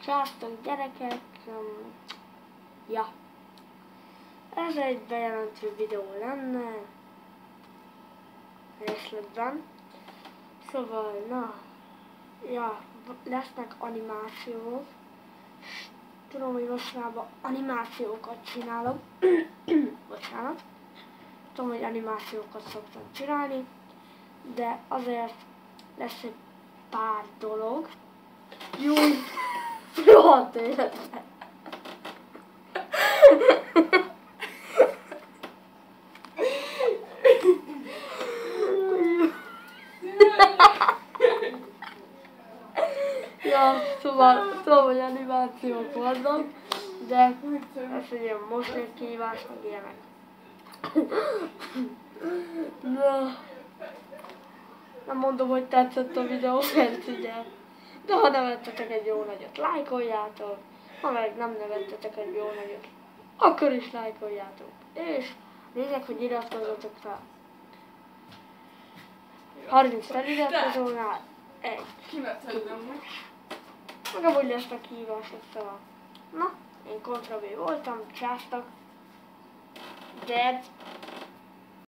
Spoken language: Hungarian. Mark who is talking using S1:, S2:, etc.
S1: Sziasztok gyerekek! Ja. Ez egy bejelentő videó lenne. Részletben. Szóval, na. Ja, lesznek animációk. Tudom, hogy mostanában animációkat csinálok. Bocsánat. Tudom, hogy animációkat szoktam csinálni. De azért lesz egy pár dolog. Jó, rohadt életben. Ja, szóval tudom, hogy animációk vannak, de ez egy ilyen moslékkihívás, meg ilyenek. Na, nem mondom, hogy tetszett a videó, mert ugye, de ha nevettetek egy jó nagyot, lájkoljátok, ha meg nem nevettetek egy jó nagyot, akkor is lájkoljátok. És lényeg, hogy iratkozzatok fel. 30 feliratkozónál egy. Meg amúgy lesznek kihívások, szóval. Na, én Kontra B voltam, császtak. Dead.